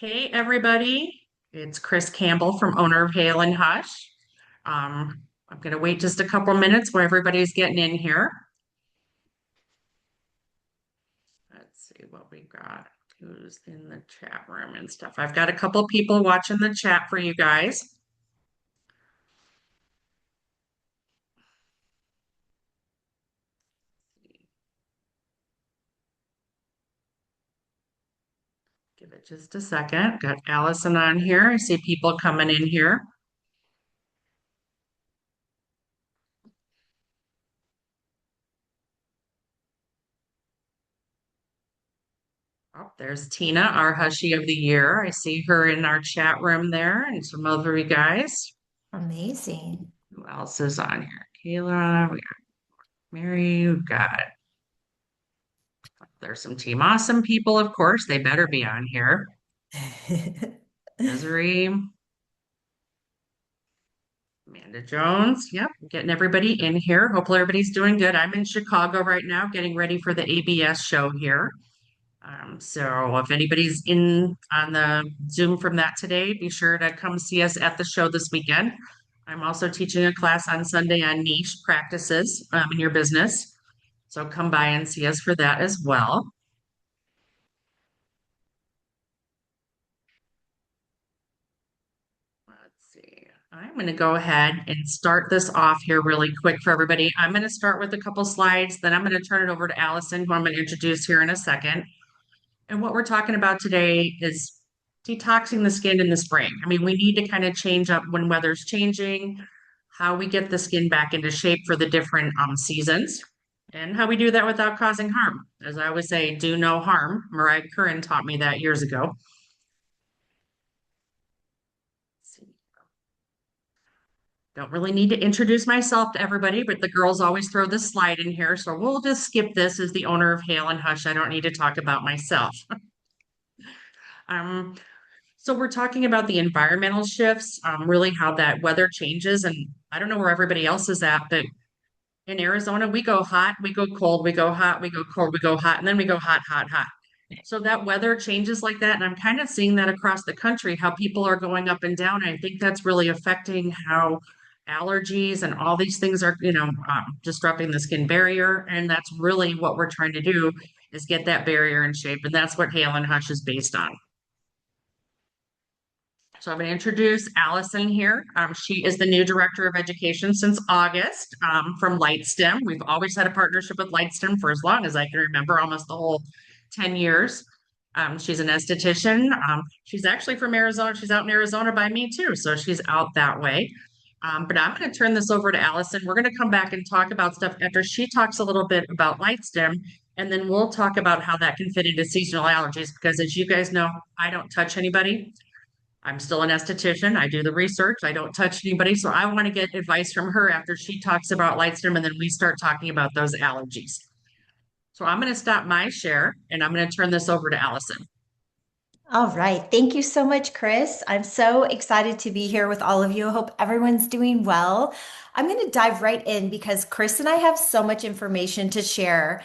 Hey, everybody. It's Kris Campbell from owner of Hale and Hush. I'm going to wait just a couple minutes while everybody's getting in here. Let's see what we got. Who's in the chat room and stuff. I've got a couple people watching the chat for you guys. Give it just a second. Got Allison on here. I see people coming in here. Oh, there's Tina, our Hushy of the Year. I see her in our chat room there and some other you guys. Amazing. Who else is on here? Kayla, we got Mary, we've got there's some Team Awesome people, of course. They better be on here. Desiree, Amanda Jones. Yep, getting everybody in here. Hopefully everybody's doing good. I'm in Chicago right now, getting ready for the ABS show here. So if anybody's in on the Zoom from that today, be sure to come see us at the show this weekend. I'm also teaching a class on Sunday on niche practices in your business. So come by and see us for that as well. Let's see. I'm going to go ahead and start this off here really quick for everybody. I'm going to start with a couple slides, then I'm going to turn it over to Allison, who I'm going to introduce here in a second. And what we're talking about today is detoxing the skin in the spring. I mean, we need to kind of change up when weather's changing, how we get the skin back into shape for the different seasons, and how we do that without causing harm. As I always say, do no harm. Mariah Curran taught me that years ago. Don't really need to introduce myself to everybody, but the girls always throw this slide in here. So we'll just skip this as the owner of Hale and Hush. I don't need to talk about myself. Um, so we're talking about the environmental shifts, really how that weather changes. And I don't know where everybody else is at, but in Arizona, we go hot, we go cold, we go hot, we go cold, we go hot, and then we go hot, hot, hot. So that weather changes like that. And I'm kind of seeing that across the country, how people are going up and down. I think that's really affecting how allergies and all these things are, disrupting the skin barrier. And that's really what we're trying to do is get that barrier in shape. And that's what Hale and Hush is based on. So I'm going to introduce Allison here. She is the new director of education since August from LightStim. We've always had a partnership with LightStim for as long as I can remember, almost the whole 10 years. She's an esthetician. She's actually from Arizona. She's out in Arizona by me too. So she's out that way. But I'm going to turn this over to Allison. We're going to come back and talk about stuff after she talks a little bit about LightStim. And then we'll talk about how that can fit into seasonal allergies. Because as you guys know, I don't touch anybody. I'm still an esthetician. I do the research. I don't touch anybody. So I want to get advice from her after she talks about LightStim and then we start talking about those allergies. So I'm going to stop my share and I'm going to turn this over to Allison. All right. Thank you so much, Kris. I'm so excited to be here with all of you. I hope everyone's doing well. I'm going to dive right in because Kris and I have so much information to share.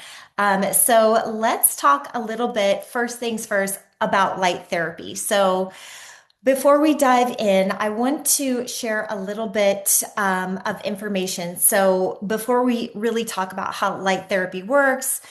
So let's talk a little bit, first things first, about light therapy. So before we dive in, I want to share a little bit of information. So before we really talk about how light therapy works,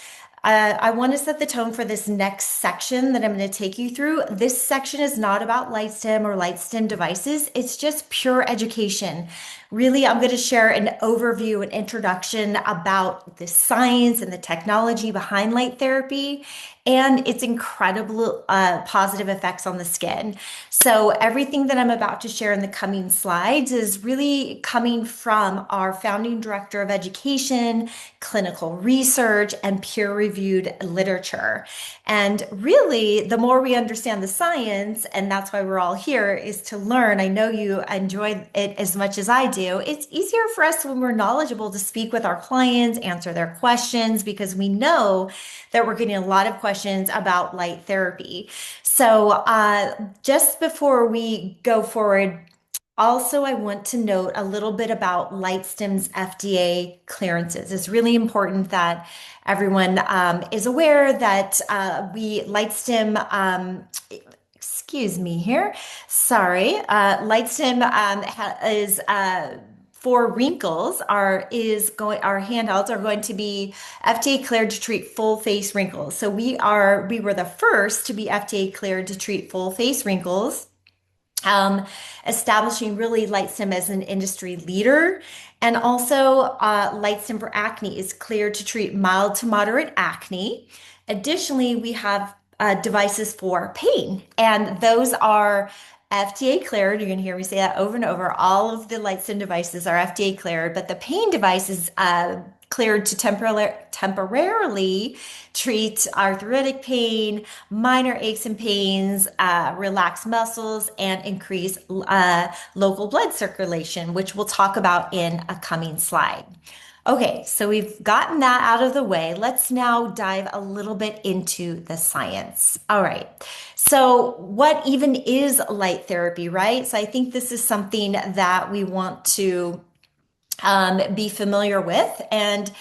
I want to set the tone for this next section that I'm going to take you through. This section is not about LightStim or LightStim devices. It's just pure education. Really, I'm going to share an overview, an introduction about the science and the technology behind light therapy and its incredible positive effects on the skin. So everything that I'm about to share in the coming slides is really coming from our founding director of education, clinical research, and peer-reviewed literature. And really, the more we understand the science, and that's why we're all here, is to learn. I know you enjoy it as much as I do. It's easier for us when we're knowledgeable to speak with our clients, answer their questions, because we know that we're getting a lot of questions about light therapy. So just before we go forward, also, I want to note a little bit about LightStim's FDA clearances. It's really important that everyone is aware that LightStim Excuse me here. Sorry. LightStim is for wrinkles. Our handhelds are going to be FDA cleared to treat full face wrinkles. So we were the first to be FDA cleared to treat full face wrinkles, um, establishing really LightStim as an industry leader. And also, LightStim for acne is cleared to treat mild to moderate acne. Additionally, we have devices for pain, and those are FDA cleared. You're going to hear me say that over and over. All of the LightStim devices are FDA cleared, but the pain device is cleared to temporarily treat arthritic pain, minor aches and pains, relax muscles, and increase local blood circulation, which we'll talk about in a coming slide. Okay, so we've gotten that out of the way. Let's now dive a little bit into the science. All right. So, what even is light therapy, right? So, I think this is something that we want to be familiar with. And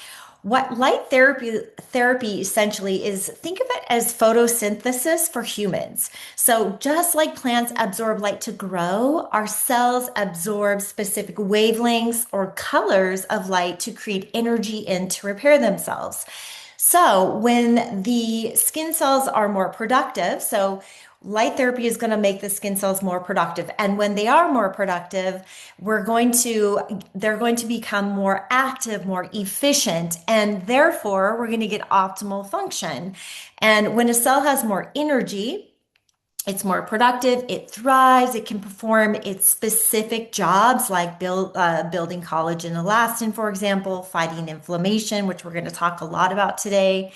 what light therapy essentially is, think of it as photosynthesis for humans. So just like plants absorb light to grow, our cells absorb specific wavelengths or colors of light to create energy and to repair themselves. So when the skin cells are more productive, so light therapy is going to make the skin cells more productive. And when they are more productive, they're going to become more active, more efficient, and therefore we're going to get optimal function. And when a cell has more energy, it's more productive, it thrives, it can perform its specific jobs like building collagen and elastin, for example, fighting inflammation, which we're going to talk a lot about today.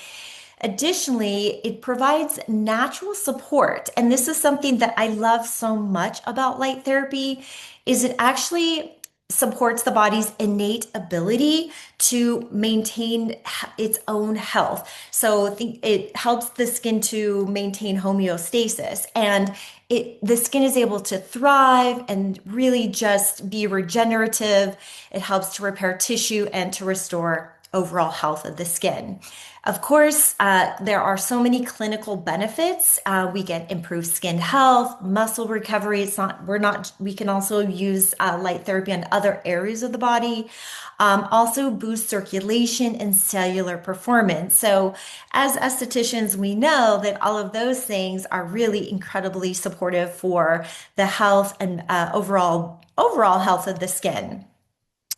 Additionally, it provides natural support. And this is something that I love so much about light therapy is it actually supports the body's innate ability to maintain its own health. So it helps the skin to maintain homeostasis, and the skin is able to thrive and really just be regenerative. It helps to repair tissue and to restore overall health of the skin. Of course, there are so many clinical benefits. We get improved skin health, muscle recovery. We can also use light therapy on other areas of the body. Also boost circulation and cellular performance. So as estheticians, we know that all of those things are really incredibly supportive for the health and overall health of the skin.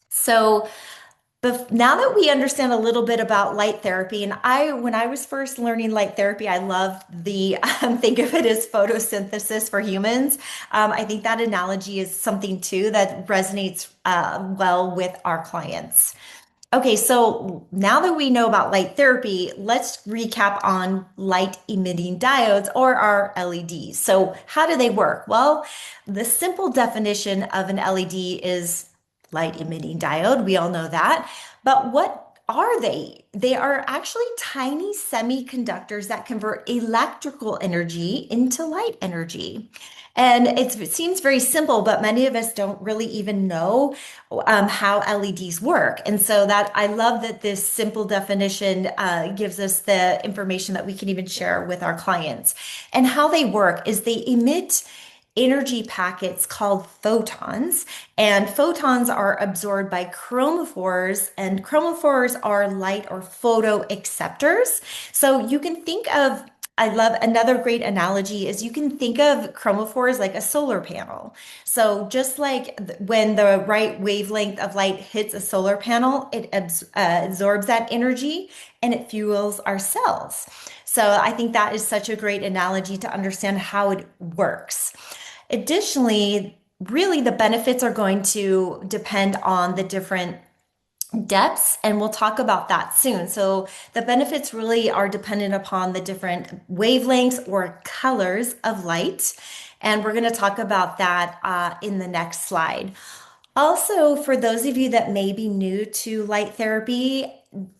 So now that we understand a little bit about light therapy, and when I was first learning light therapy, I loved the think of it as photosynthesis for humans. I think that analogy is something too that resonates well with our clients. Okay, so now that we know about light therapy, let's recap on light emitting diodes or our LEDs. So, how do they work? Well, the simple definition of an LED is light emitting diode. We all know that. But what are they? They are actually tiny semiconductors that convert electrical energy into light energy. And it seems very simple, but many of us don't really even know how LEDs work. And so that I love that this simple definition gives us the information that we can even share with our clients. And how they work is they emit energy packets called photons, and photons are absorbed by chromophores, and chromophores are light or photo acceptors. So you can think of I love another great analogy is you can think of chromophores like a solar panel. So just like when the right wavelength of light hits a solar panel, it absorbs that energy and it fuels our cells. So I think that is such a great analogy to understand how it works. Additionally, really the benefits are going to depend on the different depths, and we'll talk about that soon. So the benefits really are dependent upon the different wavelengths or colors of light, and we're going to talk about that in the next slide. Also, for those of you that may be new to light therapy,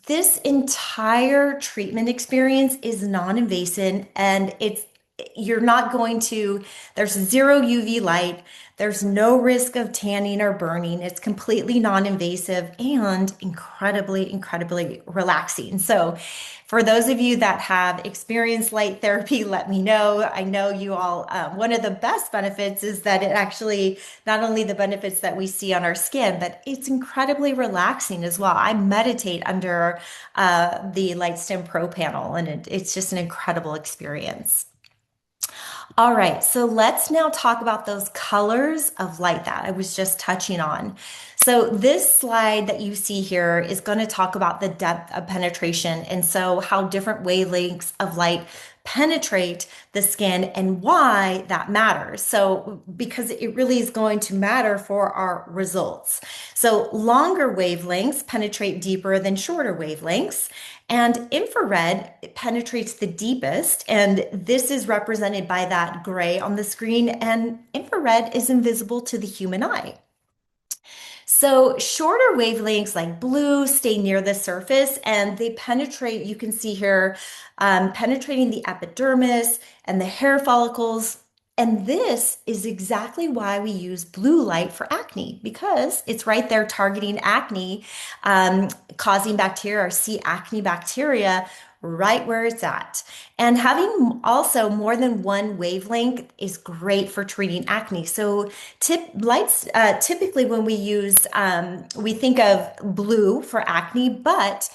this entire treatment experience is non-invasive, and you're not going to, there's zero UV light, there's no risk of tanning or burning. It's completely non-invasive and incredibly, incredibly relaxing. So For those of you that have experienced light therapy, let me know. I know you all, one of the best benefits is that it actually, not only the benefits that we see on our skin, but it's incredibly relaxing as well. I meditate under the LightStim Pro panel, and it's just an incredible experience. All right, so let's now talk about those colors of light that I was just touching on. So this slide that you see here is going to talk about the depth of penetration, and so how different wavelengths of light penetrate the skin and why that matters. So because it really is going to matter for our results. So longer wavelengths penetrate deeper than shorter wavelengths. And infrared penetrates the deepest, and this is represented by that gray on the screen, and infrared is invisible to the human eye. So shorter wavelengths like blue stay near the surface and they penetrate, you can see here, penetrating the epidermis and the hair follicles. And this is exactly why we use blue light for acne, because it's right there targeting acne, causing bacteria or C. acne bacteria right where it's at. And having also more than one wavelength is great for treating acne. So typically when we use, we think of blue for acne, but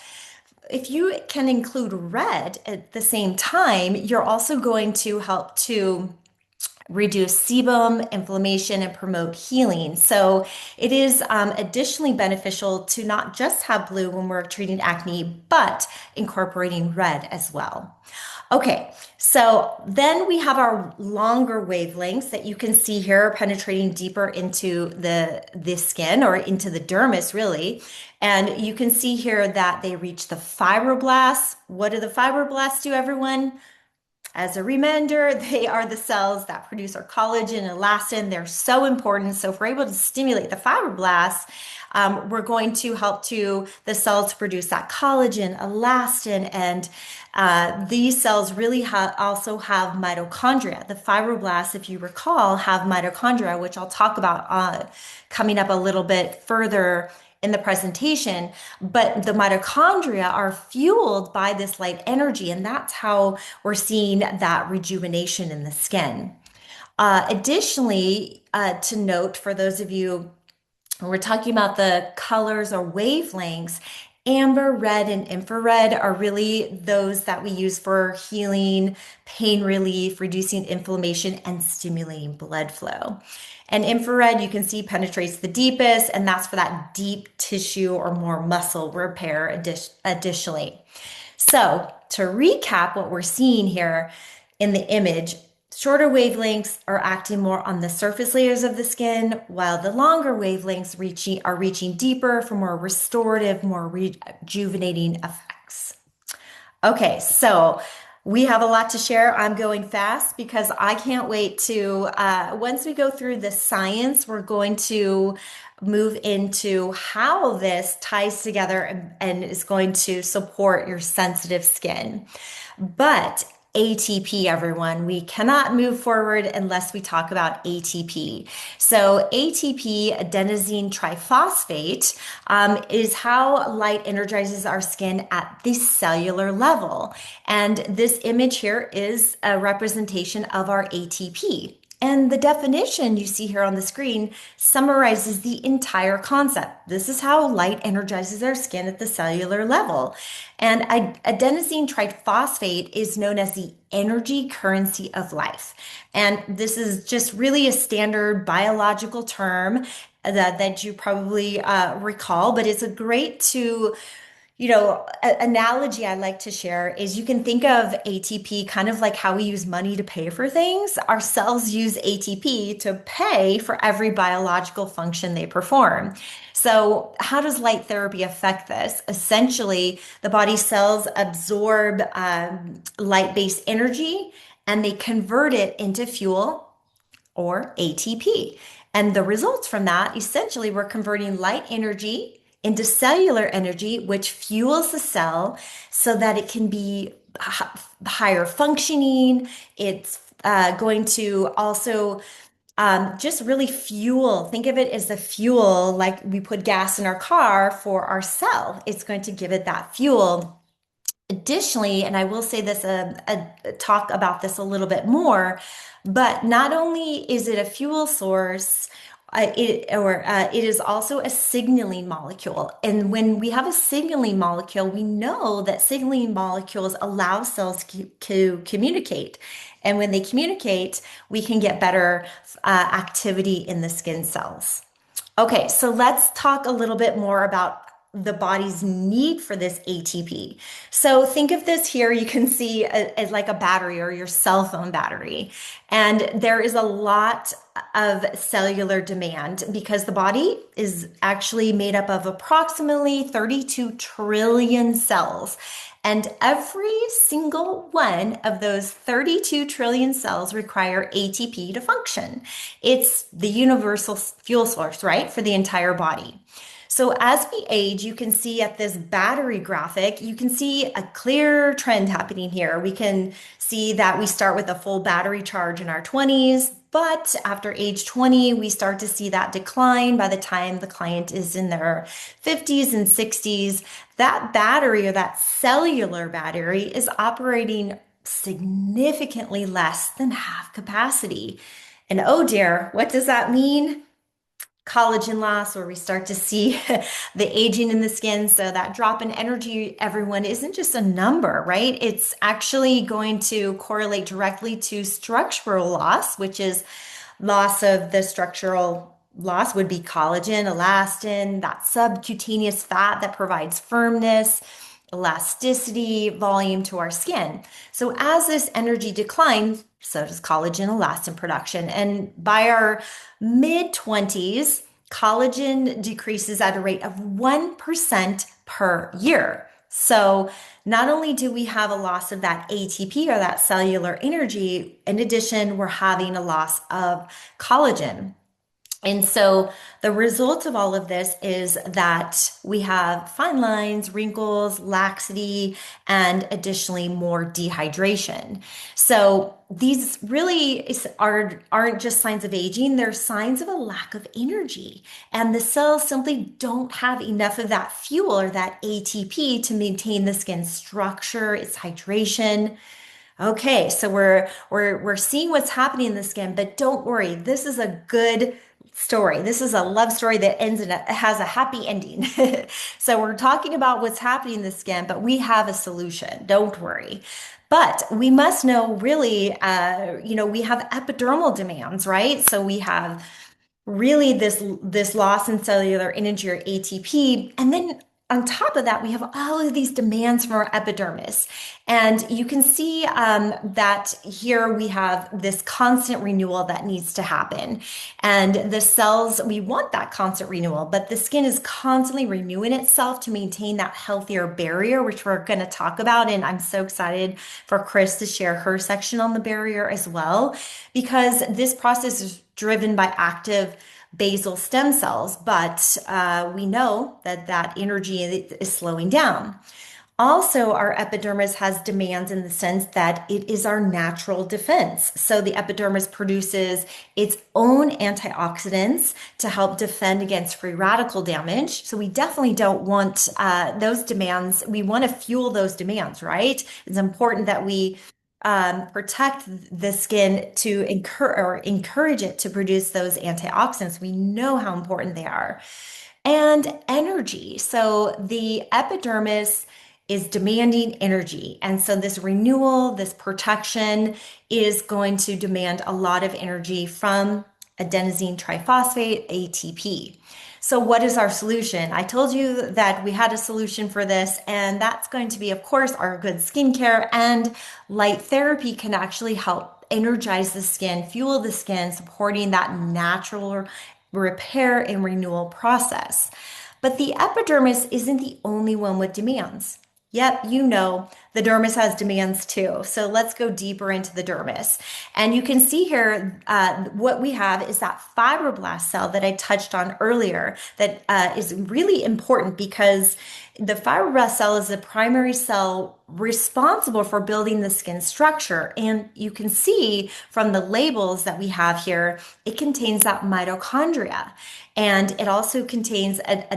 if you can include red at the same time, you're also going to help to reduce sebum, inflammation, and promote healing. So it is additionally beneficial to not just have blue when we're treating acne, but incorporating red as well. Okay, so then we have our longer wavelengths that you can see here penetrating deeper into the skin or into the dermis really. And you can see here that they reach the fibroblasts. What do the fibroblasts do, everyone? As a reminder, they are the cells that produce our collagen and elastin. They're so important. So if we're able to stimulate the fibroblasts, we're going to help to the cells produce that collagen, elastin, and these cells really also have mitochondria. The fibroblasts, if you recall, have mitochondria, which I'll talk about coming up a little bit further in the presentation, but the mitochondria are fueled by this light energy, and that's how we're seeing that rejuvenation in the skin. Additionally, to note for those of you, when we're talking about the colors or wavelengths, amber, red, and infrared are really those that we use for healing, pain relief, reducing inflammation, and stimulating blood flow. And infrared, you can see, penetrates the deepest, and that's for that deep tissue or more muscle repair additionally. So to recap what we're seeing here in the image, shorter wavelengths are acting more on the surface layers of the skin, while the longer wavelengths are reaching deeper for more restorative, more rejuvenating effects. Okay, so we have a lot to share. I'm going fast because I can't wait to, once we go through the science, we're going to move into how this ties together and is going to support your sensitive skin. But ATP, everyone. We cannot move forward unless we talk about ATP. So ATP, adenosine triphosphate, is how light energizes our skin at the cellular level. And this image here is a representation of our ATP. And the definition you see here on the screen summarizes the entire concept. This is how light energizes our skin at the cellular level. And adenosine triphosphate is known as the energy currency of life. And this is just really a standard biological term that you probably recall, but it's a great to analogy I like to share is you can think of ATP kind of like how we use money to pay for things. Our cells use ATP to pay for every biological function they perform. So how does light therapy affect this? Essentially, the body cells absorb light-based energy and they convert it into fuel or ATP. And the results from that, essentially, we're converting light energy into cellular energy, which fuels the cell so that it can be higher functioning. It's going to also just really fuel. Think of it as the fuel, like we put gas in our car for our cell. It's going to give it that fuel Additionally, and I will say this, talk about this a little bit more, but not only is it a fuel source, it is also a signaling molecule. And when we have a signaling molecule, we know that signaling molecules allow cells to communicate. And when they communicate, we can get better activity in the skin cells. Okay, so let's talk a little bit more about the body's need for this ATP. So think of this here, you can see as like a battery or your cell phone battery. And there is a lot of cellular demand because the body is actually made up of approximately 32 trillion cells. And every single one of those 32 trillion cells require ATP to function. It's the universal fuel source, right, for the entire body. So as we age, you can see at this battery graphic, you can see a clear trend happening here. We can see that we start with a full battery charge in our 20s, but after age 20, we start to see that decline by the time the client is in their 50s and 60s. That battery or that cellular battery is operating significantly less than half capacity. And oh dear, what does that mean? Collagen loss, where we start to see the aging in the skin. So that drop in energy, everyone, isn't just a number, right? It's actually going to correlate directly to structural loss, which is loss of the structural loss would be collagen, elastin, that subcutaneous fat that provides firmness, elasticity, volume to our skin. So as this energy declines, so does collagen, elastin production. And by our mid 20s, collagen decreases at a rate of 1% per year. So not only do we have a loss of that ATP or that cellular energy, in addition, we're having a loss of collagen. And so the result of all of this is that we have fine lines, wrinkles, laxity, and additionally more dehydration. So these really aren't just signs of aging, they're signs of a lack of energy. And the cells simply don't have enough of that fuel or that ATP to maintain the skin structure, its hydration. Okay, so we're seeing what's happening in the skin, but don't worry, this is a good story. This is a love story that ends in has a happy ending. So we're talking about what's happening in the skin, but we have a solution. Don't worry. But we must know really, we have epidermal demands, right? So we have really this loss in cellular energy or ATP. And then on top of that, we have all of these demands from our epidermis. And you can see that here we have this constant renewal that needs to happen. And the cells, we want that constant renewal, but the skin is constantly renewing itself to maintain that healthier barrier, which we're going to talk about. And I'm so excited for Kris to share her section on the barrier as well, because this process is driven by active basal stem cells, but we know that that energy is slowing down. Also, our epidermis has demands in the sense that it is our natural defense. So the epidermis produces its own antioxidants to help defend against free radical damage. So we definitely don't want those demands. We want to fuel those demands, right? It's important that we protect the skin to encourage it to produce those antioxidants. We know how important they are. And energy. So the epidermis is demanding energy. And so this renewal, this protection is going to demand a lot of energy from adenosine triphosphate, ATP. So what is our solution? I told you that we had a solution for this, and that's going to be, of course, our good skincare, and light therapy can actually help energize the skin, fuel the skin, supporting that natural repair and renewal process. But the epidermis isn't the only one with demands. Yep, the dermis has demands too. So let's go deeper into the dermis. And you can see here what we have is that fibroblast cell that I touched on earlier that is really important because the fibroblast cell is the primary cell responsible for building the skin structure. And you can see from the labels that we have here, it contains that mitochondria. And it also contains it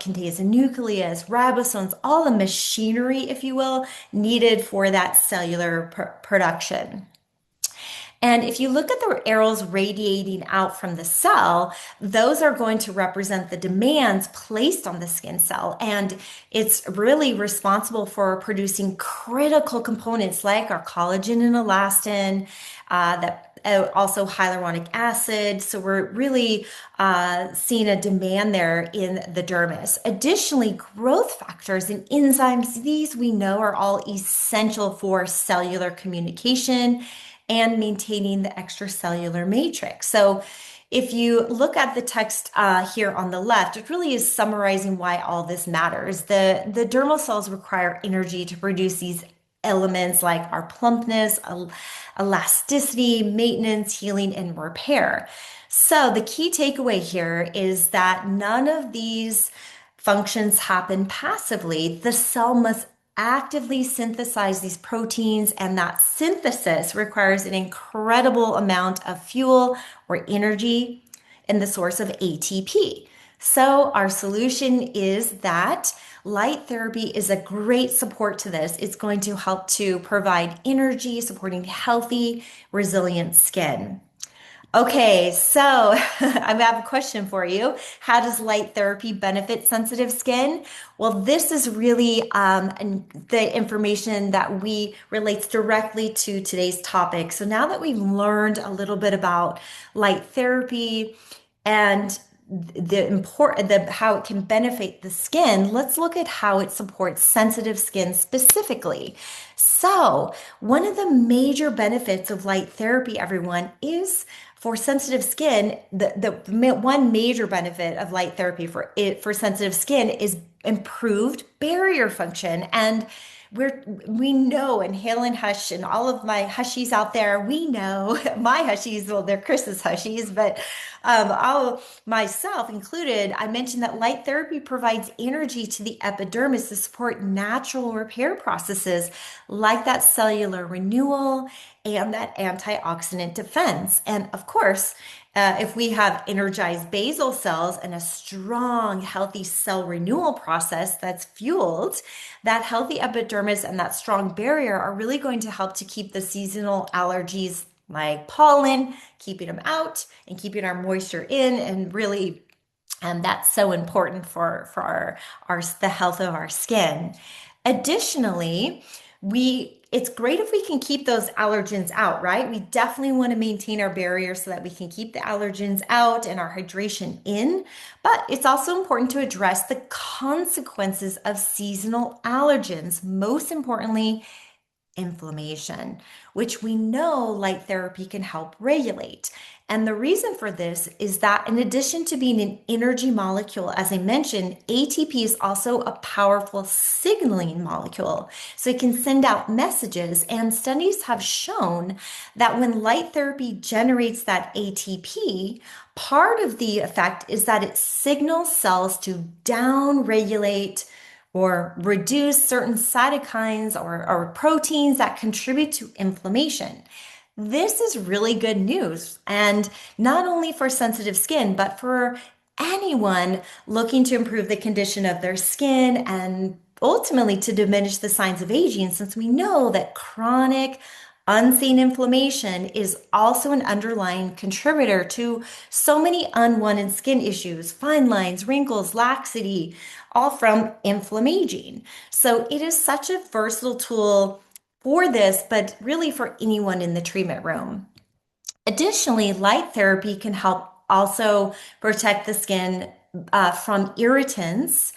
contains a nucleus, ribosomes, all the machinery, if you will, needed for that cellular production. And if you look at the arrows radiating out from the cell, those are going to represent the demands placed on the skin cell. And it's really responsible for producing critical components like our collagen and elastin, also hyaluronic acid. So we're really seeing a demand there in the dermis. Additionally, growth factors and enzymes, these we know are all essential for cellular communication and maintaining the extracellular matrix. So if you look at the text here on the left, it really is summarizing why all this matters. The dermal cells require energy to produce these elements like our plumpness, elasticity, maintenance, healing, and repair. So the key takeaway here is that none of these functions happen passively. The cell must actively synthesize these proteins, and that synthesis requires an incredible amount of fuel or energy in the source of ATP. So our solution is that light therapy is a great support to this. It's going to help to provide energy, supporting healthy, resilient skin. Okay, so I have a question for you. How does light therapy benefit sensitive skin? Well, this is really the information that we relates directly to today's topic. So now that we've learned a little bit about light therapy and how it can benefit the skin, let's look at how it supports sensitive skin specifically. So, one of the major benefits of light therapy, everyone, is for sensitive skin. The one major benefit of light therapy for sensitive skin is improved barrier function. And we know, and Hale and Hush and all of my hushies out there, we know my hushies, well, they're Kris's hushies, but all myself included, I mentioned that light therapy provides energy to the epidermis to support natural repair processes like that cellular renewal and that antioxidant defense. And of course, if we have energized basal cells and a strong, healthy cell renewal process that's fueled, that healthy epidermis and that strong barrier are really going to help to keep the seasonal allergies like pollen, keeping them out and keeping our moisture in, and really, and that's so important for the health of our skin. Additionally, it's great if we can keep those allergens out, right? We definitely want to maintain our barrier so that we can keep the allergens out and our hydration in. But it's also important to address the consequences of seasonal allergens. Most importantly, inflammation, which we know light therapy can help regulate. And the reason for this is that in addition to being an energy molecule, as I mentioned, ATP is also a powerful signaling molecule. So it can send out messages, and studies have shown that when light therapy generates that ATP, part of the effect is that it signals cells to down-regulate or reduce certain cytokines or proteins that contribute to inflammation. This is really good news, and not only for sensitive skin, but for anyone looking to improve the condition of their skin and ultimately to diminish the signs of aging, since we know that chronic unseen inflammation is also an underlying contributor to so many unwanted skin issues, fine lines, wrinkles, laxity, all from inflammation. So it is such a versatile tool for this, but really for anyone in the treatment room. Additionally, light therapy can help also protect the skin from irritants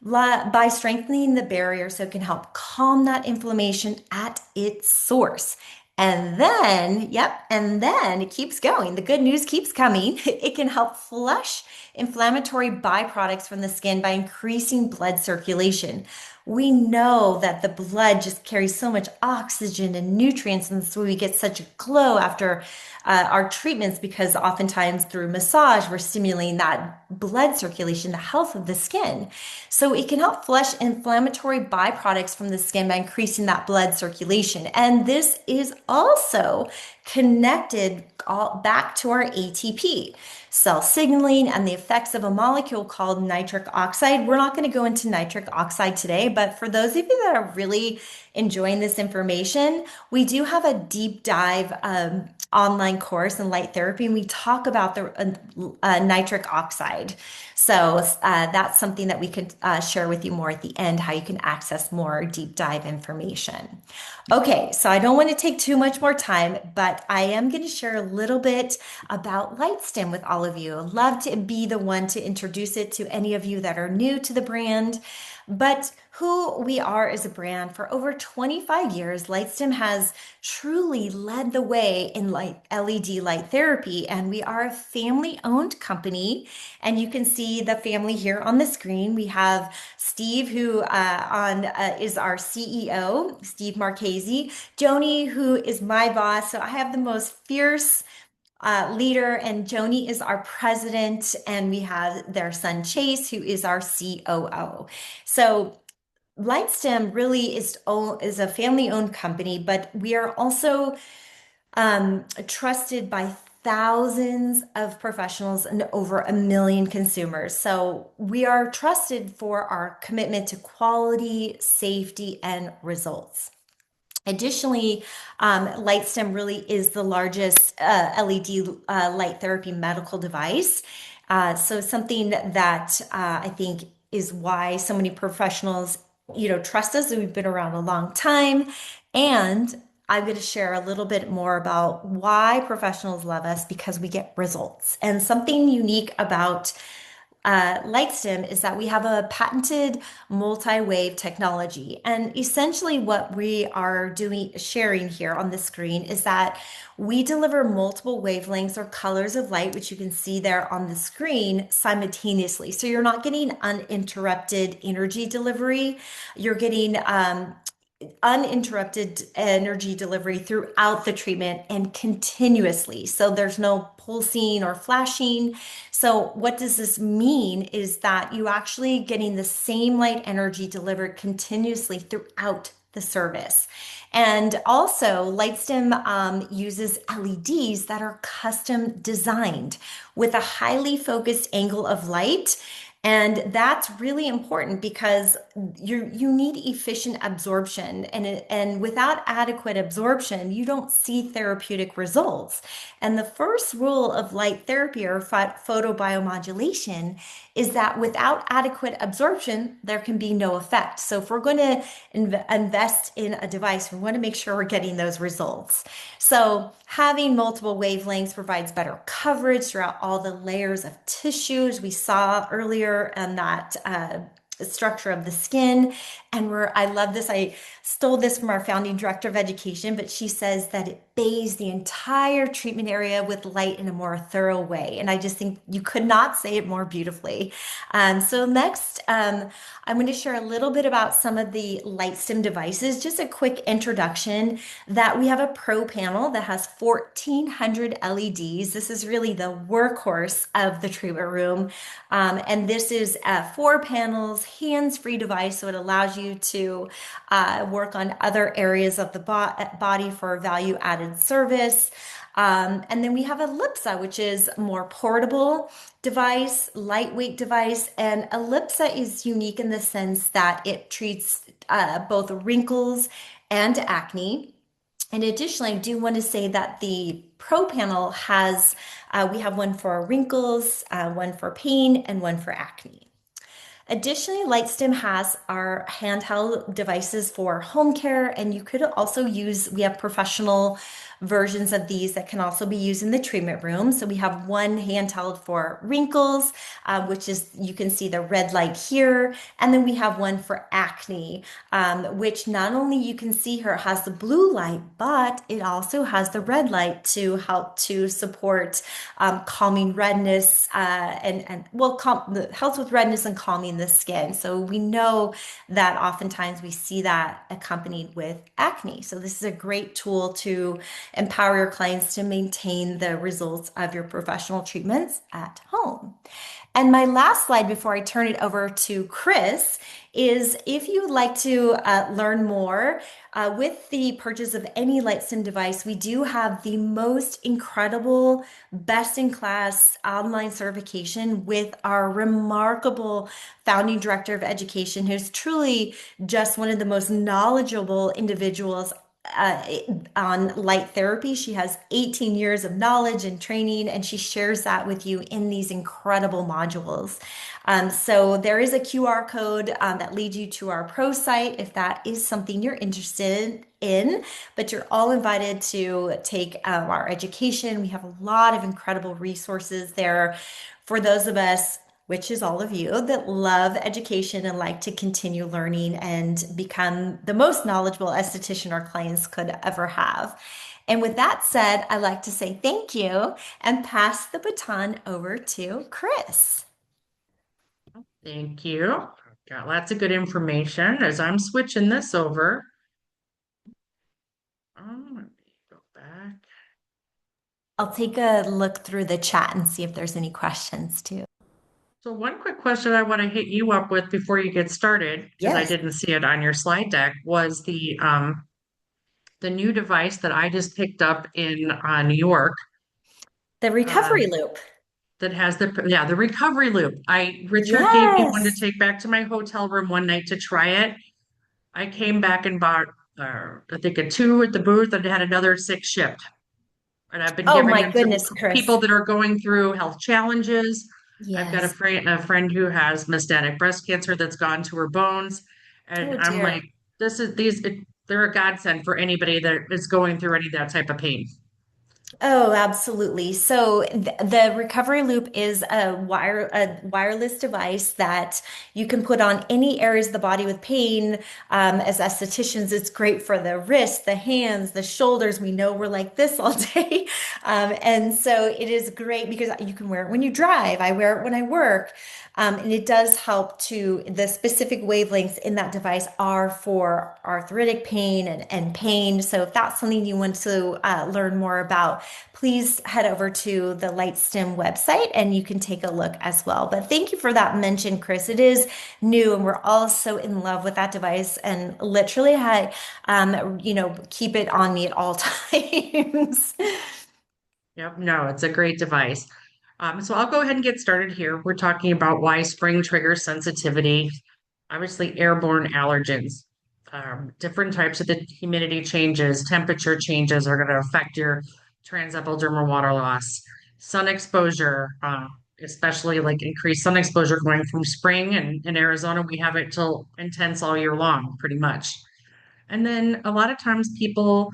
by strengthening the barrier, so it can help calm that inflammation at its source. And then, and then it keeps going. The good news keeps coming. It can help flush inflammatory byproducts from the skin by increasing blood circulation. We know that the blood just carries so much oxygen and nutrients, and so we get such a glow after our treatments, because oftentimes through massage, we're stimulating that blood circulation, the health of the skin. So it can help flush inflammatory byproducts from the skin by increasing that blood circulation. And this is also connected back to our ATP, cell signaling, and the effects of a molecule called nitric oxide. We're not going to go into nitric oxide today, but for those of you that are really enjoying this information, we do have a deep dive online course in light therapy, and we talk about the nitric oxide. So that's something that we could share with you more at the end, how you can access more deep dive information. Okay, so I don't want to take too much more time, but I am going to share a little bit about LightStim with all of you. I'd love to be the one to introduce it to any of you that are new to the brand. But who we are as a brand, for over 25 years, LightStim has truly led the way in LED light therapy, and we are a family-owned company. And you can see the family here on the screen. We have Steve, who is our CEO, Steve Marchese, Joni, who is my boss. So I have the most fierce leader, and Joni is our president, and we have their son Chase, who is our COO. So LightStim really is a family-owned company, but we are also trusted by thousands of professionals and over 1 million consumers. So we are trusted for our commitment to quality, safety, and results. Additionally, LightStim really is the largest LED light therapy medical device. So something that I think is why so many professionals, trust us. We've been around a long time, and I'm going to share a little bit more about why professionals love us, because we get results. And something unique about LightStim is that we have a patented multi-wave technology. And essentially what we are sharing here on the screen is that we deliver multiple wavelengths or colors of light, which you can see there on the screen, simultaneously. So you're not getting uninterrupted energy delivery. You're getting uninterrupted energy delivery throughout the treatment and continuously. So there's no pulsing or flashing. So what does this mean is that you actually getting the same light energy delivered continuously throughout the service. And also, LightStim uses LEDs that are custom designed with a highly focused angle of light. And that's really important because you need efficient absorption, and without adequate absorption, you don't see therapeutic results. And the first rule of light therapy or photobiomodulation is that without adequate absorption, there can be no effect. So if we're going to invest in a device, we want to make sure we're getting those results. So having multiple wavelengths provides better coverage throughout all the layers of tissues we saw earlier, and that structure of the skin. And I love this. I stole this from our founding director of education, but she says that it bathes the entire treatment area with light in a more thorough way. And I just think you could not say it more beautifully. So next, I'm going to share a little bit about some of the LightStim devices. Just a quick introduction that we have a pro panel that has 1,400 LEDs. This is really the workhorse of the treatment room. And this is 4 panels, hands-free device, so it allows you to work on other areas of the body for value-added service. And then we have Ellipsa, which is more portable device, lightweight device. And Ellipsa is unique in the sense that it treats both wrinkles and acne. And additionally, I do want to say that the Pro panel has, we have one for wrinkles, one for pain, and one for acne. Additionally, LightStim has our handheld devices for home care, and you could also we have professional versions of these that can also be used in the treatment room. So we have one handheld for wrinkles, which is, you can see the red light here. And then we have one for acne, which not only you can see here has the blue light, but it also has the red light to help to support calming redness helps with redness and calming the skin. So we know that oftentimes we see that accompanied with acne. So this is a great tool to empower your clients to maintain the results of your professional treatments at home. And my last slide before I turn it over to Kris is if you'd like to learn more with the purchase of any LightStim device, we do have the most incredible, best in class online certification with our remarkable founding director of education, who's truly just one of the most knowledgeable individuals uh, on light therapy. She has 18 years of knowledge and training, and she shares that with you in these incredible modules. So there is a QR code that leads you to our pro site if that is something you're interested in, but you're all invited to take our education. We have a lot of incredible resources there for those of us, which is all of you, that love education and like to continue learning and become the most knowledgeable esthetician our clients could ever have. And with that said, I'd like to say thank you and pass the baton over to Kris. Thank you. Got lots of good information as I'm switching this over. Let me go back. I'll take a look through the chat and see if there's any questions too. So one quick question I want to hit you up with before you get started, because I Yes. didn't see it on your slide deck, was the new device that I just picked up in New York. The recovery Um, loop. that has the recovery loop. Richard gave me one to Yes. take back to my hotel room one night to try it. I came back and bought I think a two at the booth and had another six shipped. And I've been Oh giving my them to goodness, Kris. people that are going through health challenges. I've got Yes. a friend who has metastatic breast cancer that's gone to her bones, and Oh I'm like, dear. this is they're a godsend for anybody that is going through any of that type of pain. Oh, absolutely. So the recovery loop is a wireless device that you can put on any areas of the body with pain. As estheticians, it's great for the wrists, the hands, the shoulders. We know we're like this all day. And so it is great because you can wear it when you drive. I wear it when I work. And it does help to the specific wavelengths in that device are for arthritic pain and pain. So if that's something you want to learn more about, please head over to the LightStim website and you can take a look as well. But thank you for that mention, Kris. It is new and we're all so in love with that device and literally keep it on me at all times. Yep, no, it's a great device. So I'll go ahead and get started here. We're talking about why spring triggers sensitivity, obviously airborne allergens. Different types of the humidity changes, temperature changes are going to affect your transepidermal water loss. Sun exposure, especially like increased sun exposure going from spring, and in Arizona, we have it till intense all year long, pretty much. And then a lot of times people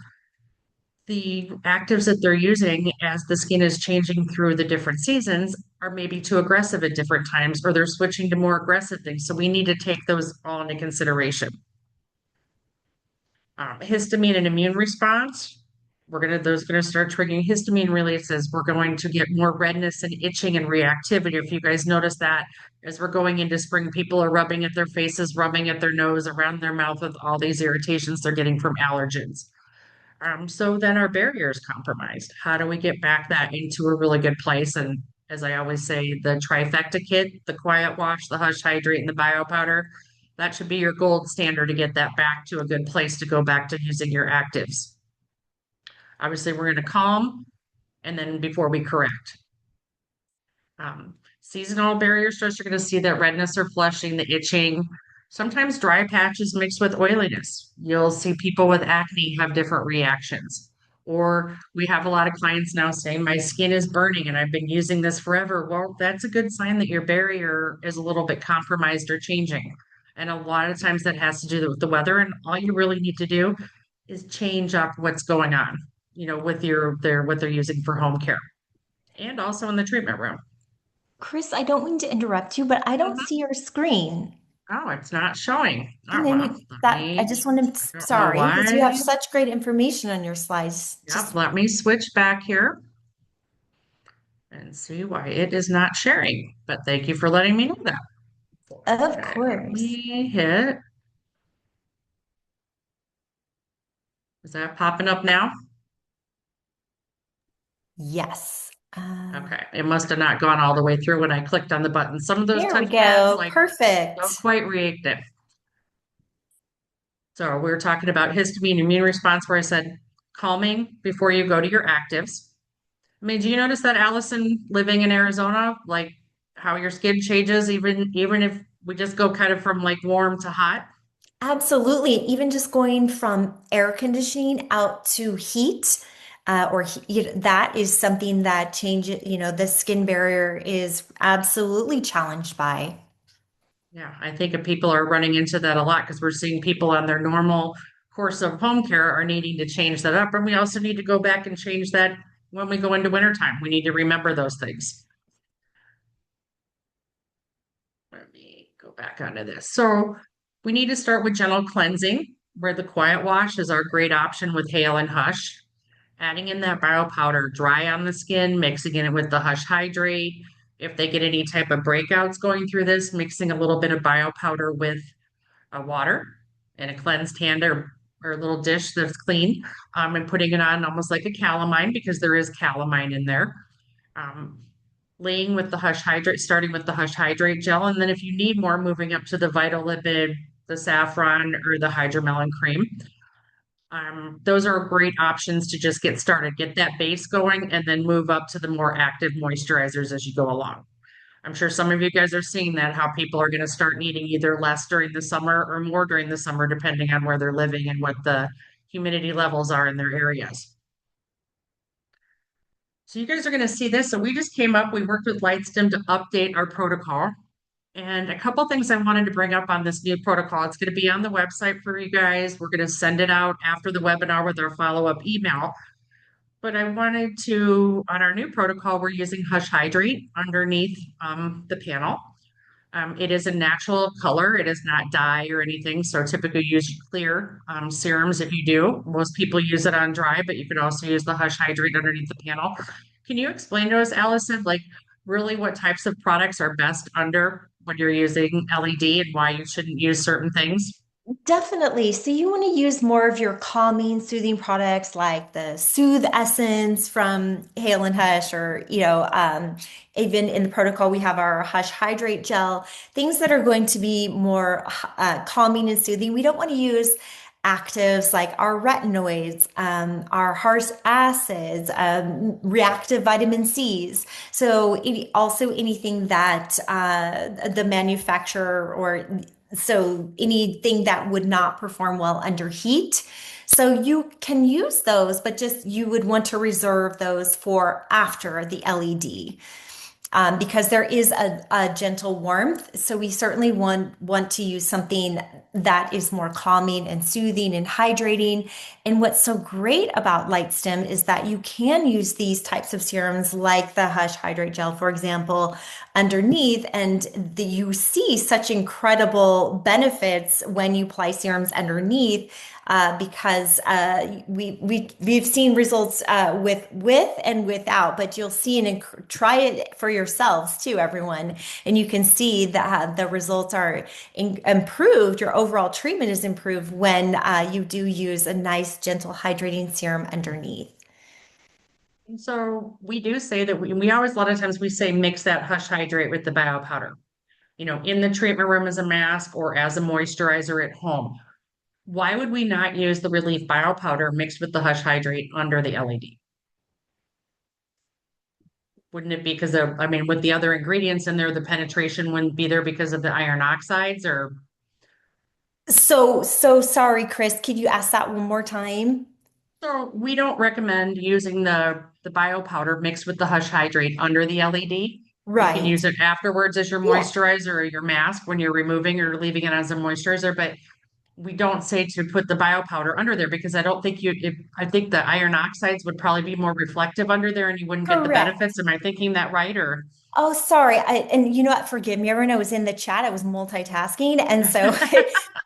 the actives that they're using as the skin is changing through the different seasons are maybe too aggressive at different times, or they're switching to more aggressive things. So we need to take those all into consideration. Histamine and immune response. Those going to start triggering histamine releases. We're going to get more redness and itching and reactivity. If you guys notice that as we're going into spring, people are rubbing at their faces, rubbing at their nose, around their mouth with all these irritations they're getting from allergens. So then our barrier is compromised. How do we get back that into a really good place? And as I always say, the trifecta kit, the quiet wash, the hush hydrate, and the bio powder, that should be your gold standard to get that back to a good place to go back to using your actives. Obviously, we're going to calm and then before we correct. Seasonal barrier stress, you're going to see that redness or flushing, the itching, sometimes dry patches mixed with oiliness. You'll see people with acne have different reactions. Or we have a lot of clients now saying, my skin is burning and I've been using this forever. Well, that's a good sign that your barrier is a little bit compromised or changing. And a lot of times that has to do with the weather. And all you really need to do is change up what's going on, with what they're using for home care and also in the treatment room. Kris, I don't mean to interrupt you, but I don't see your screen. Oh, it's not showing. And Oh, then well, you that I just want to I don't know sorry, because you have why. such great information on your slides. Yep, Just let me switch back here and see why it is not sharing. But thank you for letting me know that. of Okay, let course. me hit. Is that popping up now? Yes. Uh, Okay, it must have not gone all the way through when I clicked on the button. Some of those there we touch pads go. like don't Perfect. quite react. So we were talking about histamine immune response where I said calming before you go to your actives. I mean, do you notice that, Allison, living in Arizona, like how your skin changes even if we just go kind of from like warm to hot? Absolutely. Even just going from air conditioning out to heat, that is something that changes, the skin barrier is absolutely challenged by. Yeah, I think if people are running into that a lot because we're seeing people on their normal course of home care are needing to change that up. And we also need to go back and change that when we go into wintertime. We need to remember those things. Let me go back onto this. So we need to start with gentle cleansing, where the quiet wash is our great option with Hale and Hush. Adding in that bio powder dry on the skin, mixing it with the Hush Hydrate. If they get any type of breakouts going through this, mixing a little bit of bio powder with water and a cleansed hand or a little dish that's clean, and putting it on almost like a calamine because there is calamine in there. Um, laying with the Hush Hydrate, starting with the Hush Hydrate gel, and then if you need more, moving up to the Vital Lipid, the Saffron, or the Hydromelon Cream. Those are great options to just get started, get that base going, and then move up to the more active moisturizers as you go along. I'm sure some of you guys are seeing that, how people are going to start needing either less during the summer or more during the summer, depending on where they're living and what the humidity levels are in their areas. So you guys are going to see this. So we just came up, we worked with LightStim to update our protocol. And a couple things I wanted to bring up on this new protocol. It's going to be on the website for you guys. We're going to send it out after the webinar with our follow-up email. But I wanted to, on our new protocol, we're using Hush Hydrate underneath the panel. It is a natural color. It is not dye or anything. So typically use clear serums if you do. Most people use it on dry, but you could also use the Hush Hydrate underneath the panel. Can you explain to us, Allison, like really what types of products are best under when you're using LED and why you shouldn't use certain things? Definitely. So you want to use more of your calming, soothing products like the Soothe Essence from Hale and Hush, or even in the protocol we have our Hush Hydrate Gel, things that are going to be more calming and soothing. We don't want to use actives like our retinoids, our harsh acids, reactive vitamin C's. So also anything that the manufacturer or so anything that would not perform well under heat. So you can use those, but just you would want to reserve those for after the LED, because there is a gentle warmth. So we certainly want to use something that is more calming and soothing and hydrating. And what's so great about LightStim is that you can use these types of serums like the Hush Hydrate Gel, for example, underneath, and you see such incredible benefits when you apply serums underneath, because we've seen results with and without, but you'll see try it for yourselves too, everyone, and you can see that the results are improved. Your overall treatment is improved when you do use a nice, gentle, hydrating serum underneath. And so we do say that we always, a lot of times we say mix that Hush Hydrate with the bio powder, in the treatment room as a mask or as a moisturizer at home. Why would we not use the Relief Bio Powder mixed with the Hush Hydrate under the LED? Wouldn't it be because of, I mean, with the other ingredients in there, the penetration wouldn't be there because of the iron oxides or? So sorry, Kris. Could you ask that one more time? So we don't recommend using the bio powder mixed with the Hush Hydrate under the LED. You can Right. use it afterwards as your Yeah. moisturizer or your mask when you're removing or leaving it as a moisturizer, but we don't say to put the bio powder under there because I don't think I think the iron oxides would probably be more reflective under there and you wouldn't get the Correct. benefits. Am I thinking that right? Or Oh, sorry. And you know what? Forgive me. Everyone, I was in the chat. I was multitasking. And so,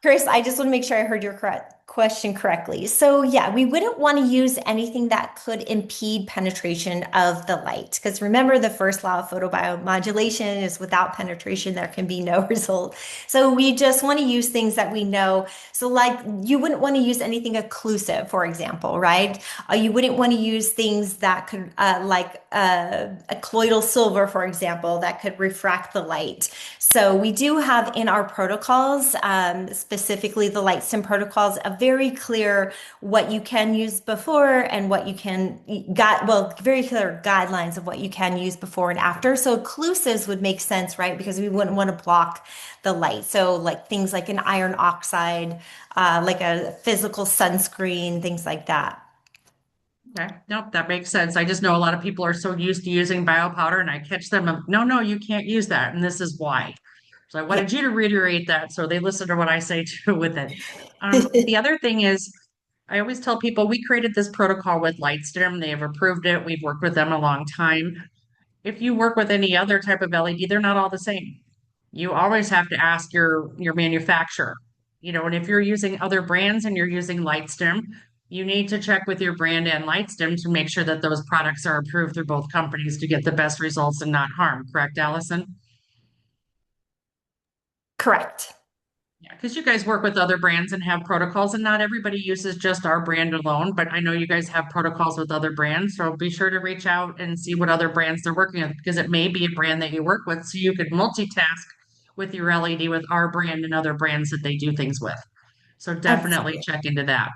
Kris, I just want to make sure I heard your correct question correctly. So, yeah, we wouldn't want to use anything that could impede penetration of the light. Because remember, the first law of photobiomodulation is without penetration, there can be no result. So, we just want to use things that we know. So, like, you wouldn't want to use anything occlusive, for example, right? You wouldn't want to use things that could, a colloidal silver, for example, that could refract the light. So we do have in our protocols, specifically the LightStim protocols, a very clear what you can use before and what you can got well, very clear guidelines of what you can use before and after. So occlusives would make sense, right? Because we wouldn't want to block the light. So like things like an iron oxide, like a physical sunscreen, things like that. Okay, nope, that makes sense. I just know a lot of people are so used to using bio powder, and I catch them, no, no, you can't use that, and this is why. So I Yeah. wanted you to reiterate that so they listen to what I say too with it. The other thing is, I always tell people we created this protocol with LightStim. They have approved it. We've worked with them a long time. If you work with any other type of LED, they're not all the same. You always have to ask your manufacturer. And if you're using other brands and you're using LightStim, you need to check with your brand and LightStim to make sure that those products are approved through both companies to get the best results and not harm. Correct, Allison? Correct. Yeah, because you guys work with other brands and have protocols, and not everybody uses just our brand alone, but I know you guys have protocols with other brands. So be sure to reach out and see what other brands they're working with because it may be a brand that you work with. So you could multitask with your LED with our brand and other brands that they do things with. So definitely Absolutely. check into that.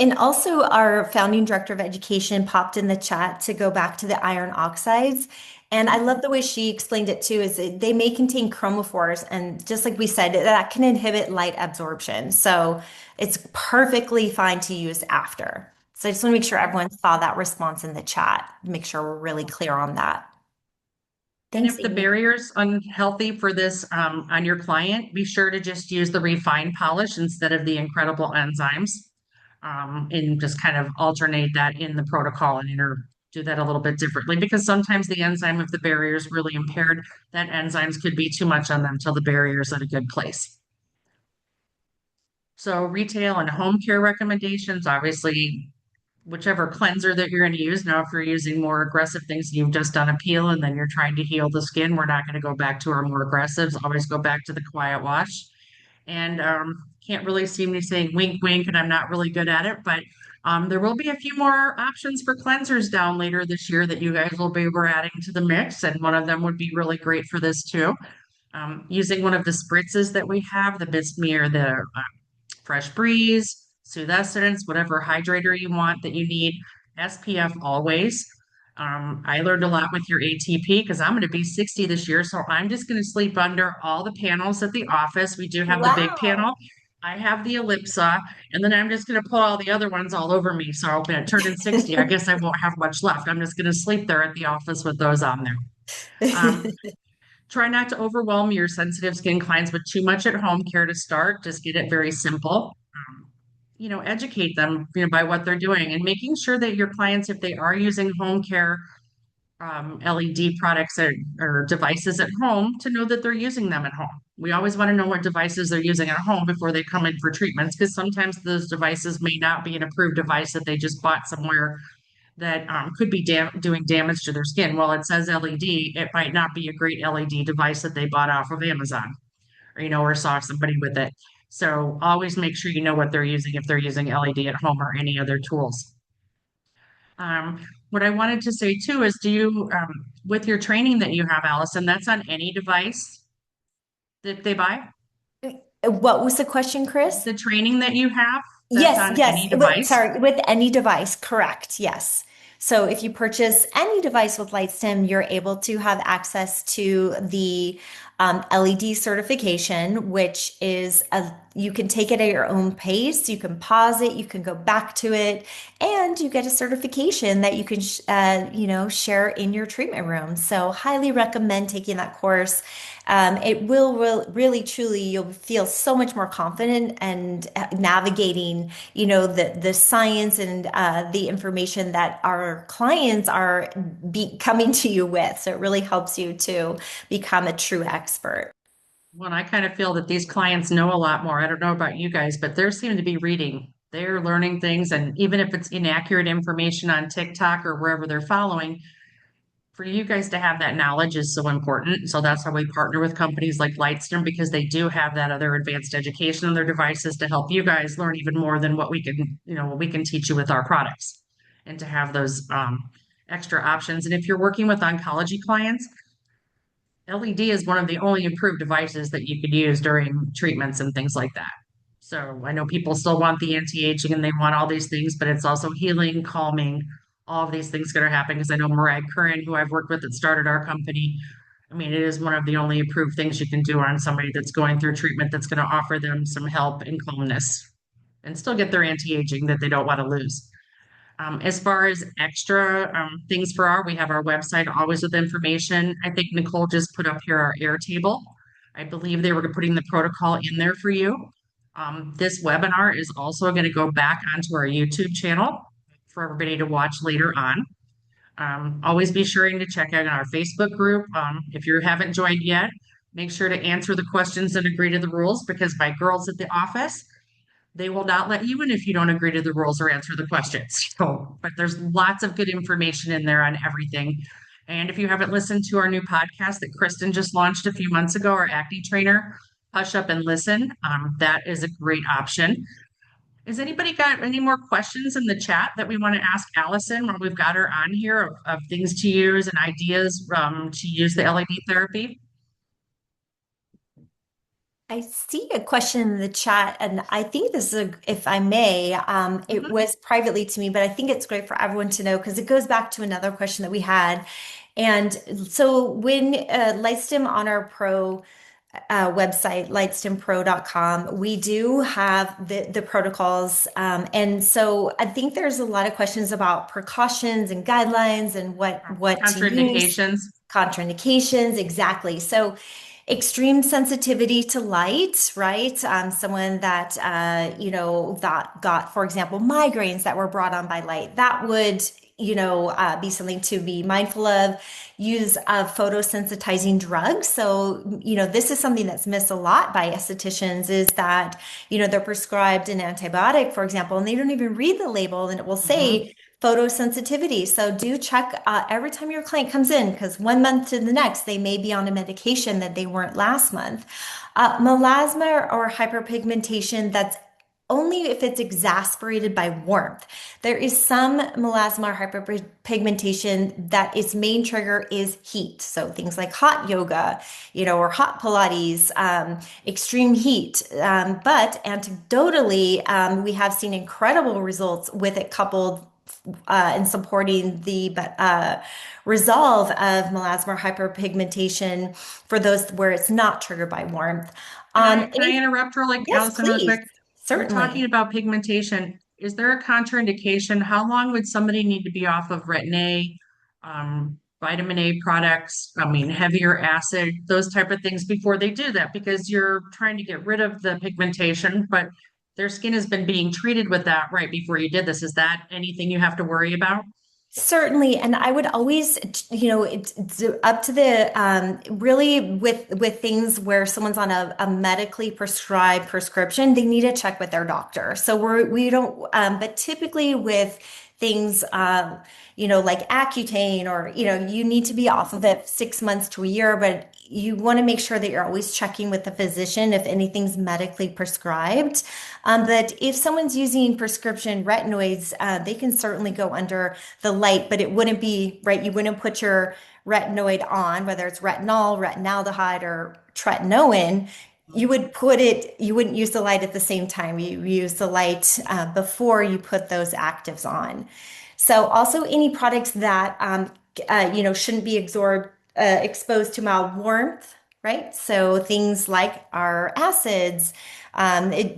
And also, our founding director of education popped in the chat to go back to the iron oxides. And I love the way she explained it too, is they may contain chromophores. And just like we said, that can inhibit light absorption. So it's perfectly fine to use after. So I just want to make sure everyone saw that response in the chat, make sure we're really clear on that. And Thanks, if the Amy. barrier's unhealthy for this on your client, be sure to just use the refined polish instead of the incredible enzymes. And just kind of alternate that in the protocol and do that a little bit differently because sometimes the enzyme, if the barrier is really impaired, that enzymes could be too much on them till the barrier is at a good place. So retail and home care recommendations, obviously, whichever cleanser that you're going to use. Now, if you're using more aggressive things, you've just done a peel and then you're trying to heal the skin, we're not going to go back to our more aggressives. Always go back to the quiet wash. And can't really see me saying wink, wink, and I'm not really good at it, but there will be a few more options for cleansers down later this year that you guys will be adding to the mix, and one of them would be really great for this too. Using one of the spritzes that we have, the Bisme or the Fresh Breeze, Soothe Essence, whatever hydrator you want that you need, SPF always. I learned a lot with your ATP because I'm going to be 60 this year. So I'm just going to sleep under all the panels at the office. We do have the big Wow. panel. I have the Ellipsa, and then I'm just going to put all the other ones all over me. So when I turn in 60, I guess I won't have much left. I'm just going to sleep there at the office with those on there. Um, Try not to overwhelm your sensitive skin clients with too much at home care to start. Just get it very simple. Educate them, by what they're doing and making sure that your clients, if they are using home care LED products or devices at home, to know that they're using them at home. We always want to know what devices they're using at home before they come in for treatments, because sometimes those devices may not be an approved device that they just bought somewhere that could be doing damage to their skin. Well, it says LED, it might not be a great LED device that they bought off of Amazon or saw somebody with it. So always make sure you know what they're using if they're using LED at home or any other tools. What I wanted to say too is with your training that you have, Allison, that's on any device that they buy? What was the question, Chris? The training that you have, that's Yes, on yes. any device? Sorry, with any device, correct. Yes. So if you purchase any device with LightStim, you're able to have access to the LED certification, which is you can take it at your own pace. You can pause it, you can go back to it, and you get a certification that you can, share in your treatment room. So highly recommend taking that course. It will really, truly, you'll feel so much more confident and navigating, the science and the information that our clients are coming to you with. So it really helps you to become a true expert. Well, I kind of feel that these clients know a lot more. I don't know about you guys, but they seem to be reading. They're learning things, and even if it's inaccurate information on TikTok or wherever they're following, for you guys to have that knowledge is so important. So that's why we partner with companies like LightStim because they do have that other advanced education on their devices to help you guys learn even more than what we can, what we can teach you with our products, and to have those extra options. And if you're working with oncology clients, LED is one of the only approved devices that you could use during treatments and things like that. So I know people still want the anti-aging and they want all these things, but it's also healing, calming, all of these things that are happening. Because I know Murad Curran, who I've worked with that started our company, I mean, it is one of the only approved things you can do on somebody that's going through treatment that's going to offer them some help and calmness and still get their anti-aging that they don't want to lose. As far as extra things for we have our website always with information. I think Nicole just put up here our Airtable. I believe they were putting the protocol in there for you. This webinar is also going to go back onto our YouTube channel for everybody to watch later on. Always be sure to check out our Facebook group. If you haven't joined yet, make sure to answer the questions and agree to the rules because my girls at the office, they will not let you in if you don't agree to the rules or answer the questions. So, but there's lots of good information in there on everything. And if you haven't listened to our new podcast that Kristen just launched a few months ago, our acne trainer, Hush Up and Listen, that is a great option. Has anybody got any more questions in the chat that we want to ask Allison when we've got her on here of things to use and ideas to use the LED therapy? I see a question in the chat, and I think this is if I may, it Mhm. was privately to me, but I think it's great for everyone to know because it goes back to another question that we had. And so when LightStim on our Pro website, lightstimpro.com, we do have the protocols. And so I think there's a lot of questions about precautions and guidelines and what to use, Contraindications. contraindications, exactly. So extreme sensitivity to light, right? Someone that that got, for example, migraines that were brought on by light, that would be something to be mindful of. Use of photosensitizing drugs. So, this is something that's missed a lot by estheticians is that, they're prescribed an antibiotic, for example, and they don't even read the label and it will Mhm. say photosensitivity. So do check every time your client comes in, because 1 month to the next, they may be on a medication that they weren't last month. Melasma or hyperpigmentation, that's only if it's exasperated by warmth. There is some melasma or hyperpigmentation that its main trigger is heat. So things like hot yoga, or hot Pilates, extreme heat. But anecdotally, we have seen incredible results with it coupled in supporting the resolve of melasma or hyperpigmentation for those where it's not triggered by warmth. Can I interrupt real like Yes, Allison real please. quick? You're talking Certainly. about pigmentation. Is there a contraindication? How long would somebody need to be off of retin A, vitamin A products? I mean, heavier acid, those type of things before they do that because you're trying to get rid of the pigmentation, but their skin has been being treated with that right before you did this. Is that anything you have to worry about? Certainly, and I would always, it's up to the really with things where someone's on a medically prescribed prescription, they need to check with their doctor. So we don't, but typically with things, like Accutane or you need to be off of it 6 months to a year, but you want to make sure that you're always checking with the physician if anything's medically prescribed. But if someone's using prescription retinoids, they can certainly go under the light, but it wouldn't be right. You wouldn't put your retinoid on, whether it's retinol, retinaldehyde, or tretinoin. You wouldn't use the light at the same time. You use the light before you put those actives on. So also any products that, shouldn't be exposed to mild warmth, right? So things like our acids,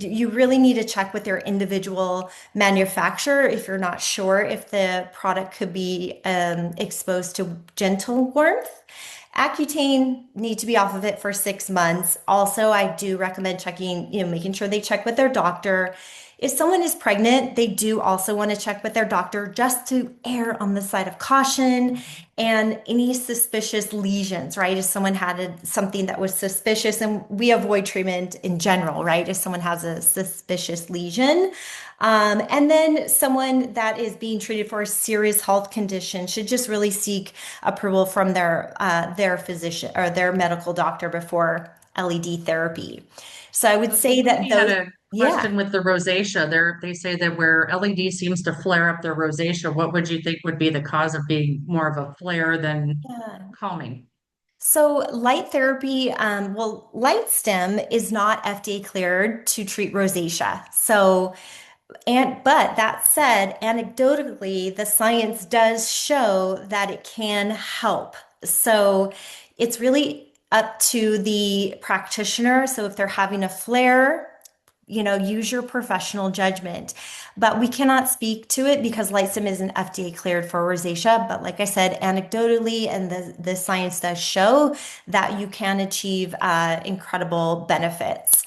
you really need to check with your individual manufacturer if you're not sure if the product could be exposed to gentle warmth. Accutane, need to be off of it for 6 months. Also, I do recommend checking, making sure they check with their doctor. If someone is pregnant, they do also want to check with their doctor just to err on the side of caution and any suspicious lesions, right? If someone had something that was suspicious, and we avoid treatment in general, right? If someone has a suspicious lesion. And then someone that is being treated for a serious health condition should just really seek approval from their physician or their medical doctor before LED therapy. So I would So this say that lady had those, a yeah. question with the rosacea. They say that where LED seems to flare up their rosacea, what would you think would be the cause of being more of a flare than Yeah. calming? So light therapy, LightStim is not FDA cleared to treat rosacea. But that said, anecdotally, the science does show that it can help. So it's really up to the practitioner. So if they're having a flare, use your professional judgment. But we cannot speak to it because LightStim isn't FDA cleared for rosacea. But like I said, anecdotally, and the science does show that you can achieve incredible benefits.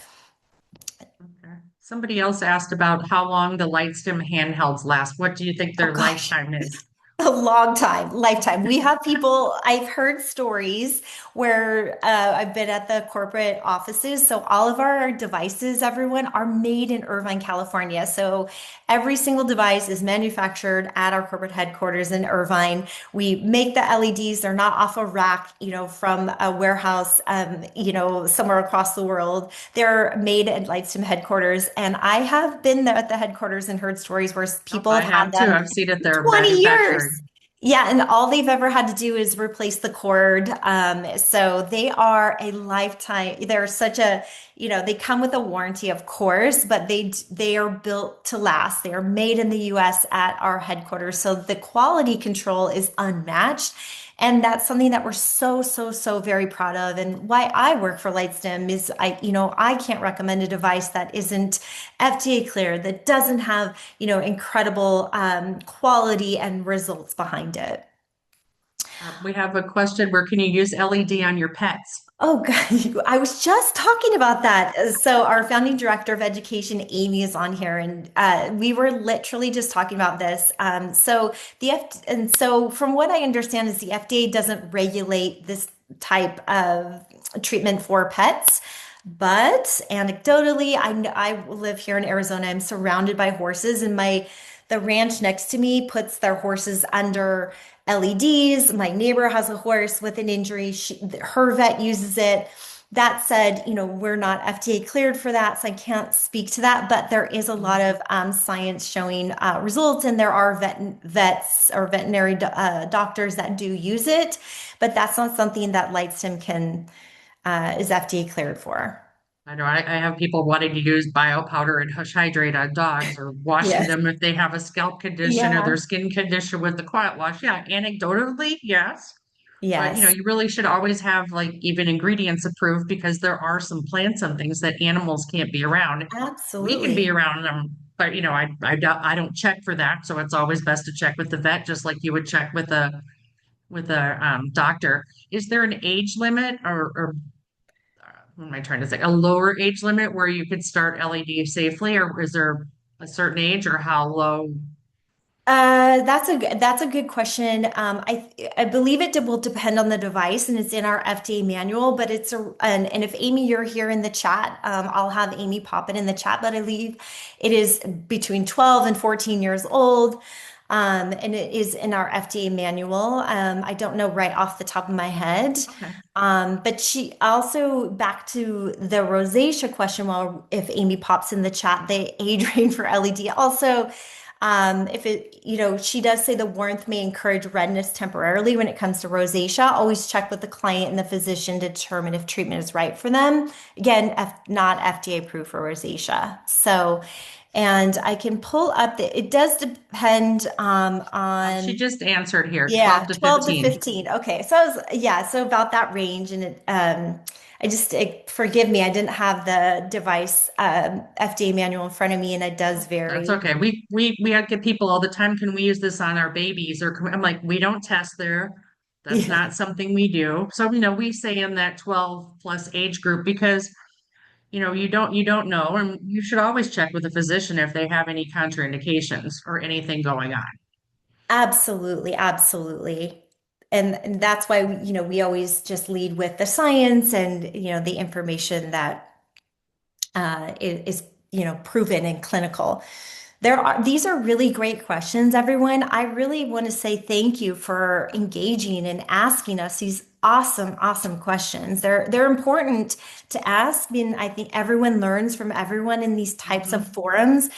Okay. Somebody else asked about how long the LightStim handhelds last. What do you think Oh their gosh. lifetime is? A long time, lifetime. We have people, I've heard stories where I've been at the corporate offices. So all of our devices, everyone, are made in Irvine, California. So every single device is manufactured at our corporate headquarters in Irvine. We make the LEDs. They're not off a rack, from a warehouse, somewhere across the world. They're made at Lightstim headquarters. And I have been there at the headquarters and heard stories where Nope, people I have had have too. them I've seen it there 20 years. manufactured. Yeah, and all they've ever had to do is replace the cord. So they are a lifetime. They're such a, they come with a warranty, of course, but they are built to last. They are made in the US at our headquarters. So the quality control is unmatched. And that's something that we're so, so, so very proud of. And why I work for LightStim is I can't recommend a device that isn't FDA cleared, that doesn't have, incredible quality and results behind it. We have a question, where can you use LED on your pets? Oh, God, I was just talking about that. So, our founding director of education, Amy, is on here, and we were literally just talking about this. From what I understand, is the FDA doesn't regulate this type of treatment for pets. But anecdotally, I live here in Arizona. I'm surrounded by horses, and the ranch next to me puts their horses under LEDs. My neighbor has a horse with an injury. Her vet uses it. That said, we're not FDA cleared for that, so I can't speak to that. But there is a lot of science showing results, and there are vets or veterinary doctors that do use it. But that's not something that LightStim can is FDA cleared for. I know I have people wanting to use bio powder and hush hydrate on dogs, or washing Yes. them if they have a scalp condition or Yeah. their skin condition with the quiet wash. Yeah, anecdotally, yes. But Yes. you really should always have like even ingredients approved, because there are some plants and things that animals can't be around. We can be Absolutely. around them, but I don't check for that. So it's always best to check with the vet, just like you would check with a doctor. Is there an age limit, or what am I trying to say? A lower age limit where you could start LED safely, or is there a certain age, or how low? That's a good question. I believe will depend on the device, and it's in our FDA manual. But and if Amy, you're here in the chat, I'll have Amy pop it in the chat. But I believe it is between 12 and 14 years old, and it is in our FDA manual. I don't know right off the top of my head. Okay. But she also, back to the rosacea question, while if Amy pops in the chat, the age range for LED also. If it, she does say the warmth may encourage redness temporarily when it comes to rosacea. Always check with the client and the physician to determine if treatment is right for them. Again, not FDA approved for rosacea. So, and I can pull up it does depend She on, just answered here, yeah, 12 to 12 to 15. 15. Okay. So so about that range. And forgive me, I didn't have the device FDA manual in front of me, and it does That's vary. okay. We get people all the time. Can we use this on our babies? I'm like, we don't test there. That's Yeah. not something we do. So, we say in that 12 plus age group because, you don't know, and you should always check with a physician if they have any contraindications or anything going on. Absolutely, absolutely. And that's why we always just lead with the science and the information that is proven and clinical. These are really great questions, everyone. I really want to say thank you for engaging and asking us these awesome, awesome questions. They're important to ask, and I think everyone learns from everyone in these types of Mhm. forums.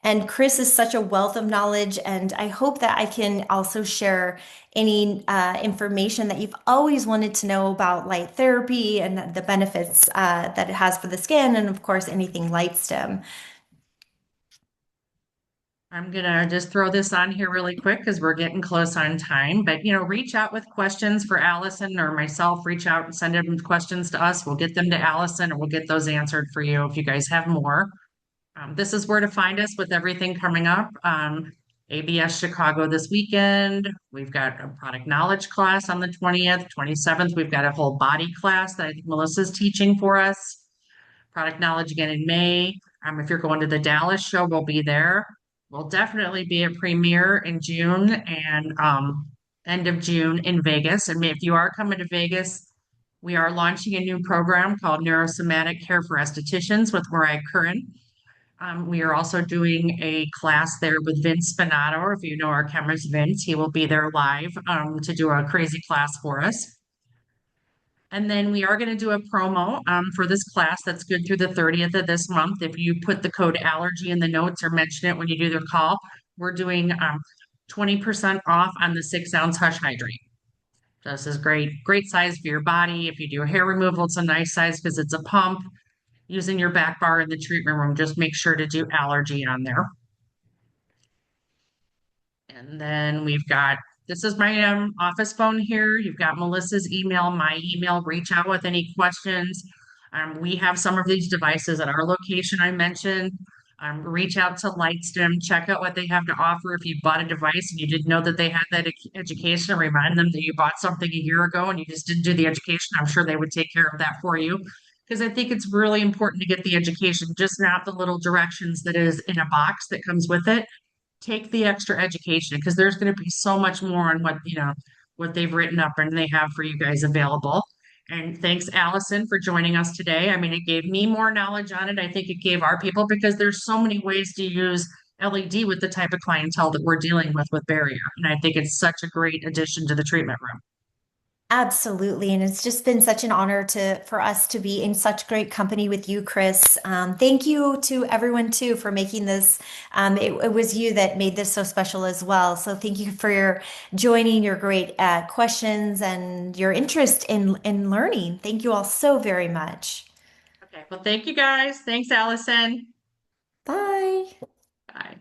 And Kris is such a wealth of knowledge, and I hope that I can also share any information that you've always wanted to know about light therapy and the benefits that it has for the skin, and of course, anything LightStim. I'm gonna just throw this on here really quick because we're getting close on time. But reach out with questions for Allison or myself. Reach out and send them questions to us. We'll get them to Allison and we'll get those answered for you if you guys have more. This is where to find us with everything coming up. ABS Chicago this weekend. We've got a product knowledge class on the 20th, 27th. We've got a whole body class that I think Melissa's teaching for us. Product knowledge again in May. If you're going to the Dallas show, we'll be there. We'll definitely be at Premiere in June and end of June in Vegas. And if you are coming to Vegas, we are launching a new program called Neurosomatic Care for Estheticians with Mariah Curran. We are also doing a class there with Vince Spinato. If you know our chemist Vince, he will be there live to do a crazy class for us. And then we are going to do a promo for this class that's good through the 30th of this month. If you put the code allergy in the notes or mention it when you do the call, we're doing 20% off on the 6 ounce Hush Hydrate. So this is great, great size for your body. If you do hair removal, it's a nice size because it's a pump. Using your back bar in the treatment room, just make sure to do allergy on there. And then we've got this is my office phone here. You've got Melissa's email, my email. Reach out with any questions. We have some of these devices at our location I mentioned. Reach out to LightStim, check out what they have to offer. If you bought a device and you didn't know that they had that education, remind them that you bought something a year ago and you just didn't do the education. I'm sure they would take care of that for you. Because I think it's really important to get the education, just not the little directions that is in a box that comes with it. Take the extra education because there's going to be so much more on what they've written up and they have for you guys available. And thanks, Allison, for joining us today. I mean, it gave me more knowledge on it. I think it gave our people because there's so many ways to use LED with the type of clientele that we're dealing with barrier. And I think it's such a great addition to the treatment room. Absolutely. And it's just been such an honor for us to be in such great company with you, Kris. Thank you to everyone too for making this. It was you that made this so special as well. So thank you for your joining, your great questions and your interest in learning. Thank you all so very much. Okay. Well, thank you guys. Thanks, Allison. Bye. Bye.